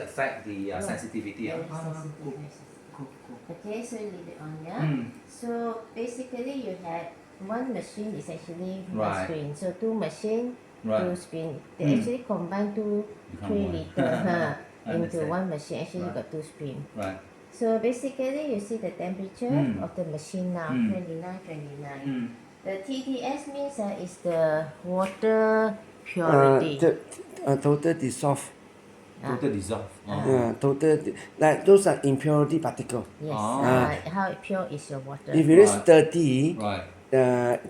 affect the sensitivity. Very Cool. sensitive. Cool. Okay, so you leave it on, yeah? Mm. So basically you had one machine is actually one Right. screen. So two machine, two Right. screen. They Mm. actually combine two, Become 3 one. liter into Understand. one machine. Actually Right. got two screen. Right. So basically you see the temperature Mm. of the machine now, Mm. 29. Mm. The TDS means is the water purity. Total dissolve. Total dissolve. Like those are impurity particle. Yes, Ah. how pure is your water? If it is Right. 30, Right.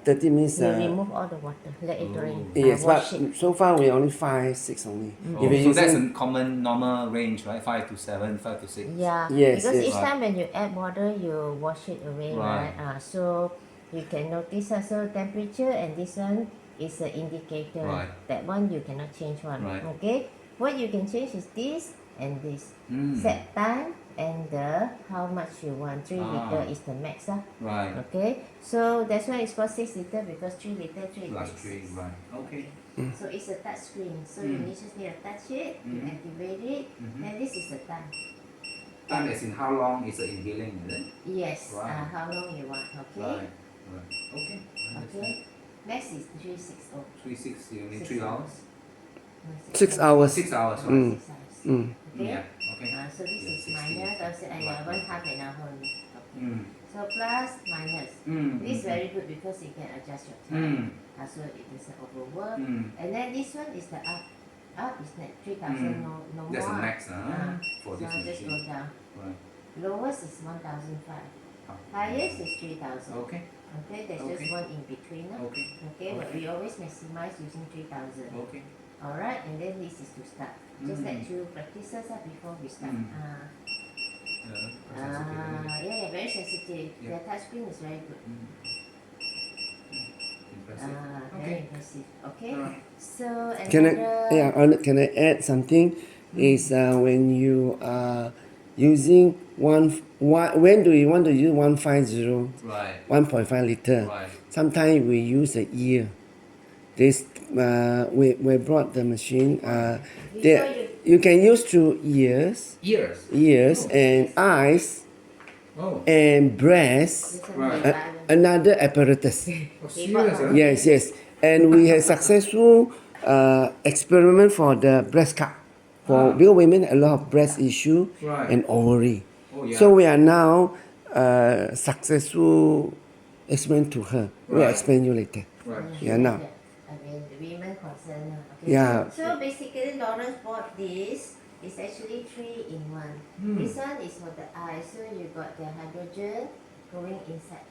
30 means You remove all the water, let it drain. yes, Wash but it. so far we only 5, 6 only. Oh, If you're so that's using, a common normal range, right? 5 to 7, 5 to 6. Yeah, Yes, because yes. each time when you add water, you wash it away, Right. right? So you can notice so temperature and this one is an indicator. Right. That one you cannot change one. Right. Okay, what you can change is this and this. Mm. Set time and the how much you want. 3 liter Ah. is the max. Right. Okay, so that's why it's called 6 liter because 3 liter, 3 Plus liter. 3. Right. Okay. So it's a touch screen. So you just need to touch it, you activate it, and this is the time. Time as in how long is the inhaling, is it? Yes, Right. how long you want, okay? Right. Right. Okay. Okay. Next is 360. 3, 6, you need 6 3 hours? No, 6 hours. 6 hours, right? 6 hours. Mm. Okay? Yeah. Okay. So this Yeah, is 60. minus, I'll say Right. 1/2 an hour only. Okay. Mm. So plus, minus. Mm. This is very good because you can adjust your time. Mm. So it doesn't overwork. Mm. And then this one is the up. Up is net 3,000, no That's the more. max for So this just go machine. down. Right. Lowest is 1,500. Ah. Highest is 3,000. Okay. Okay, there's Okay. just one in between. Okay. Okay, but we always maximize using 3,000. Okay. Alright, and then this is to start. Just let you practice before we start. Yeah, very sensitive. Yeah. The touchscreen is very good. Impressive. Very Okay. impressive. Okay, Alright. so Can another. can I add something? Is when you are using when do you want to use 150, Right. 1.5 liter? Right. Sometimes we use a ear. This we brought the machine. You can use through ears, Ears. and eyes Oh. and breast. This one Right. they buy one. Another apparatus. Oh, serious, serious, Yes, and we had successful experiment for the breast cup. For because women a lot of breast issue Right. and ovary. Oh, yeah. So we are now successful explain to her. We'll Right. explain you later. Right. Yeah, now. I mean, the women concern. Okay. Yeah. So basically, Lawrence bought this. It's actually 3 in 1. This one is for the eye. So you got the hydrogen going inside.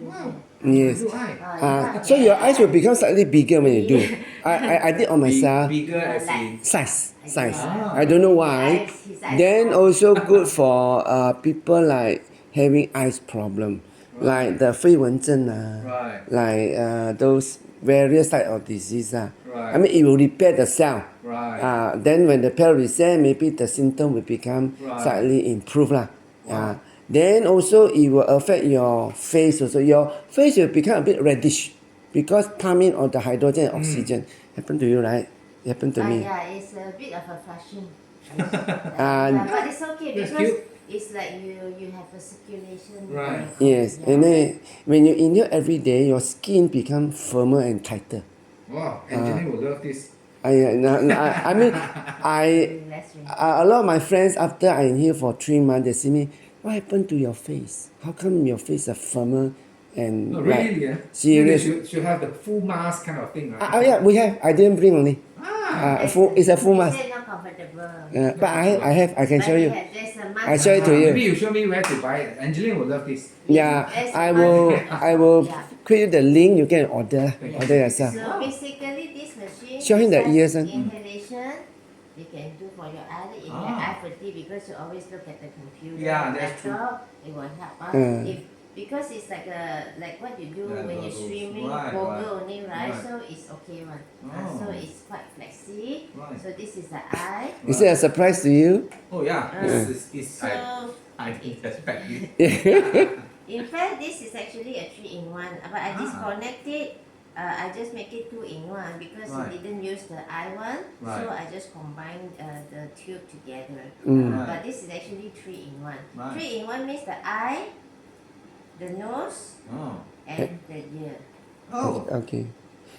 Wow. Yes. Do I? So your eyes will become slightly bigger when you do. I did on myself. Bigger as in. Size. Ah. I don't know why. His eyes Then small. also good for people like having eyes problem, like the 飞蚊症 Right. like those various type of disease Right. I mean it will repair the cell. Right. Then when the cell reset, maybe the symptom will become Right. slightly improved Then also it will affect your face also. Your face will become a bit reddish because pumping of the hydrogen and oxygen. Happen to you, right? It happened to me. Yeah, it's a bit of a flushing. And But it's okay That's because cute. it's like you have a circulation. Right. yes, Yeah. and then when you inhale every day, your skin become firmer and tighter. Wow. Angelina will love this. I mean, Less ring. a lot of my friends after I inhale for 3 months, they see me. What happened to your face? How come your face are firmer and No, like really, yeah. serious? Should have the full mask kind of thing, right? Yeah, we have. I didn't bring only. It's a full They mask. say not comfortable. But I can But show you. there's a mask. I show it to you. Maybe you show me where to buy it. Angelina will love this. Yeah, There's I a will. mask. I will Yeah. create you the link. You can order. Yeah. Order yourself. So basically, this machine. Show him the besides ears, Inhalation, you can do for your eyelid if you have eye fatigue because you always look at the computer. Yeah, that's true. laptop, it will help. If because it's like what you do Yeah, when you're goggles. streaming, Right, Google right. only, right? Right. So it's okay one. Oh. So it's quite flexy. Right. So this is the eye. Is it a surprise to you? Oh yeah. So I didn't expect it. in fact, this is actually a 3 in 1. But I disconnect it I just make it 2 in 1 because Right. he didn't use the eye one, so Right. I just combined the tube together. Right. But this is actually 3 in 1. Right. 3 in 1 means the eye, the nose, Oh. and the ear. Oh. Okay.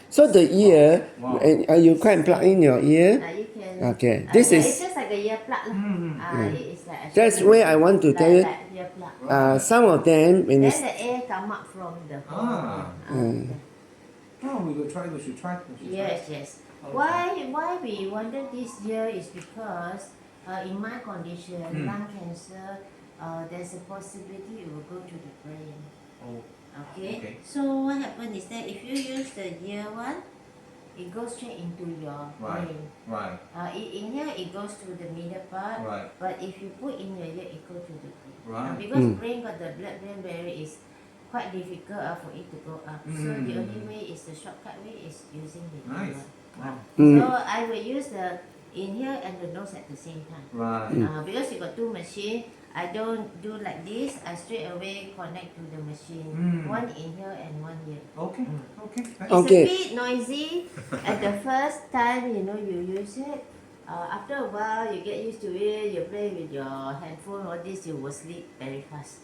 So the ear, Wow. you can plug in your ear. You can. Okay, this yeah, is- it's just like a ear plug. It's like That's actually where I want to tell you. like ear plug. Some of them when Then it's, the air come up from the hole. Ah. Oh, we should try. Yes, yes. Okay. Why we wanted this year is because in my condition, lung cancer, there's a possibility it will go to the brain. Oh. Okay? Okay. So what happened is that if you use the ear one, it goes straight into your Right. brain. Right. In here it goes to the middle part, Right. but if you put in your ear, it goes to the brain. Right. Because brain got the blood-brain barrier is quite difficult for it to go up. So the only way is the shortcut way is using the ear Nice. one. Wow. So I will use the inhale and the nose at the same time. Right. Because you got 2 machines, I don't do like this. I straight away connect to the machine. One inhale and one here. Okay. Okay. It's Okay. a bit noisy at the first time you use it. After a while you get used to it, you play with your handphone, all this, you will sleep very fast.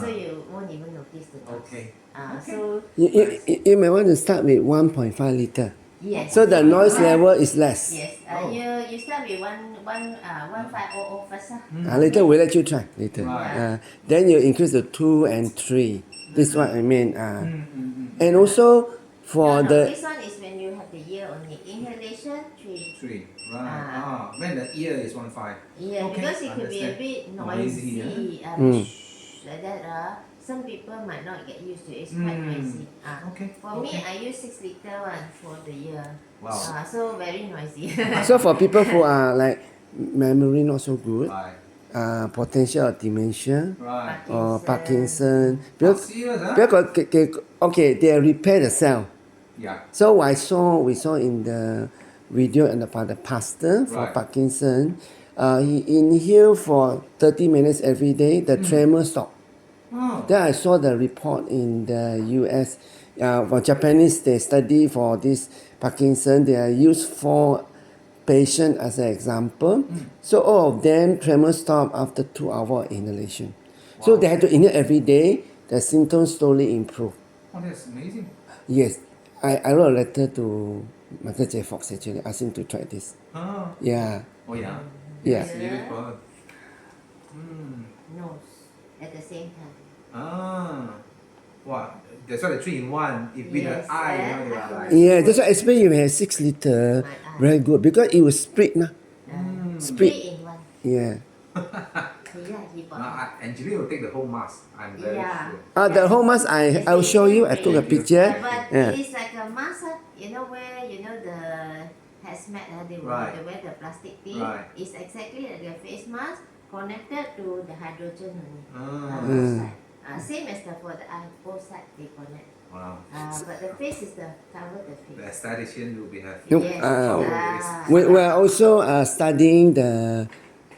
So you won't even notice the noise. Okay. So you may want to start with 1.5 liter. yes. So the noise level is less. Yes. Oh. You start with 1500 first. Later we'll let you try later. Right. Then you increase to 2 and 3. This is what I mean. And also for No, the this one is when you have the ear only. Inhalation 3. 3. Right. When the ear is 1.5. Yeah, Okay, because it could be a understand. bit Noisy, noisy. Mm. Like that. Some people might not get used to it. It's quite noisy. Okay. For me, I use 6 liter one for the ear. Wow. So very noisy. so for people who are like memory not so good, Right. potential of dementia Right. or Parkinson, Oh, because serious, huh? okay, they repair the cell. Yeah. So we saw in the video and about the pastor for Right. Parkinson, he inhaled for 30 minutes every day, the tremor stopped. Oh. Then I saw the report in the US. For Japanese, they study for this Parkinson. They use 4 patients as an example. So all of them tremor stop after 2 hour inhalation. So Wow. they had to inhale every day. The symptoms slowly improve. Oh, that's amazing. Yes, I wrote a letter to Michael J. Fox actually, asked him to try this. Oh. Yeah, Oh, yeah. yeah. Serious problem. Nose at the same time. Wow. That's why the 3 in 1. If with Yes, the eye, and they are I like. can- Yeah, that's why especially you have 6 liter, very good because it will split. Nah. Split. 3 in 1. Yeah. Yeah, he bought. Angelina will take the whole mask. I'm very Yeah. sure. The whole mask I'll show you. I took a picture. But Yeah. it is like a mask, where the hazmat, they Right. wear the plastic thing. Right. It's exactly like a face mask connected to the hydrogen only. Ah. Both side. Same as for the eye, both sides they connect. Wow. But the face is cover the The face. statistician will be happy. No, Yes. We're also studying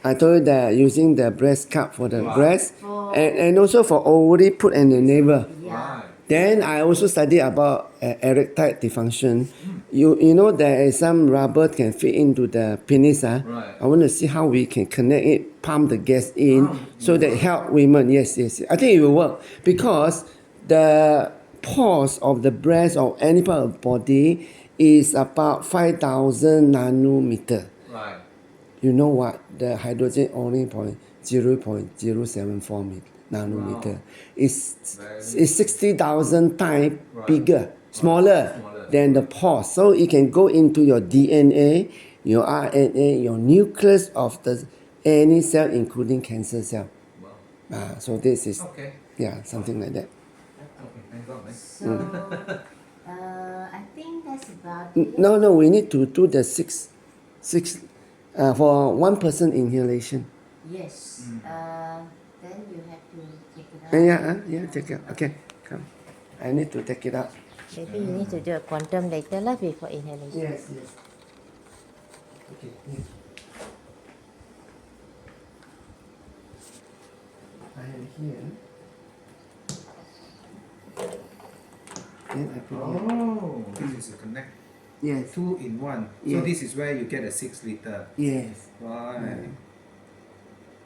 I told you that using the breast cup for the Right. breast For- and also for ovary put in the navel. Yeah. Right. Then I also study about erectile dysfunction. You know there is some rubber can fit into the penis. Right. I want to see how we can connect it, pump the gas in, so that help women. Yes. I think it will work because the pores of the breast or any part of the body is about 5,000 nanometer. Right. You know what? The hydrogen only 0.074 nanometer. It's 60,000 times bigger, smaller than the pores. So it can go into your DNA, your RNA, your nucleus of any cell, including cancer cell. Wow. So this is Okay. something like that. Okay. Thank God, man. So, I think that's about it. No, we need to do the six for one person inhalation. Yes. Then you have to take it out. Yeah, take it. Okay, come. I need to take it out. Maybe you need to do a quantum later before inhalation. Yes. Okay. I am here. Then I put here. Oh, this is a connect Yes. 2 in 1. So Yeah. this is where you get a 6 liter. Yes. Right.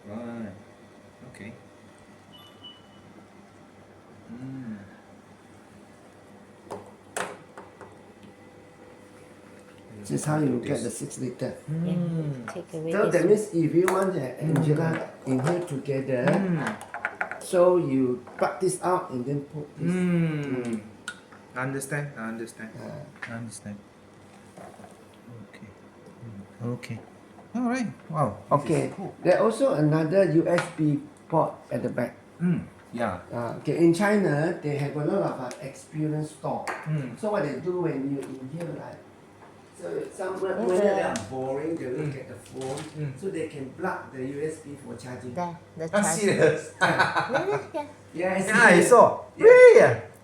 Right. Okay. Mm. This is how you get the 6 liter. Mm. Take away So that this. means if you want Angela inhale together, Mm. so you pluck this out and then put this. Mm. I understand. I understand. Uh, I understand. Okay. Okay. All right. Wow. this okay. is cool. There also another USB port at the back. Yeah. Okay. In China, they have a lot of experience store. Mm. So what they do when you inhale, right? So when they are boring, they will get the phone, so they can plug the USB for charging. There, the I'm charge. serious. Yeah. Yes. Yeah, I saw. Yeah. Really?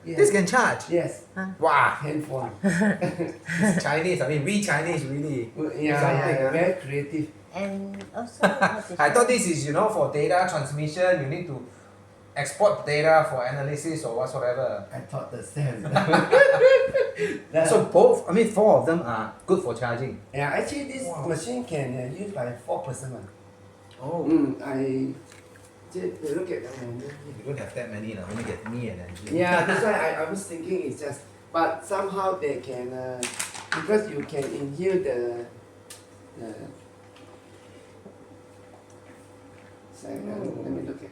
Yeah. This can charge. Yes. Wow. Handphone. It's Chinese. I mean, we Chinese really. Yeah, very creative. And also, what is I thought that? this is, for data transmission. You need to export data for analysis or whatsoever. I thought the same. So both, 4 of them are good for charging. Yeah, actually this Wow. machine can use by 4 person. Oh. I just look at the menu. You don't have that many, only get me and then. Yeah, that's why I was thinking it's just, but somehow they can, because you can inhale the so, let me look at.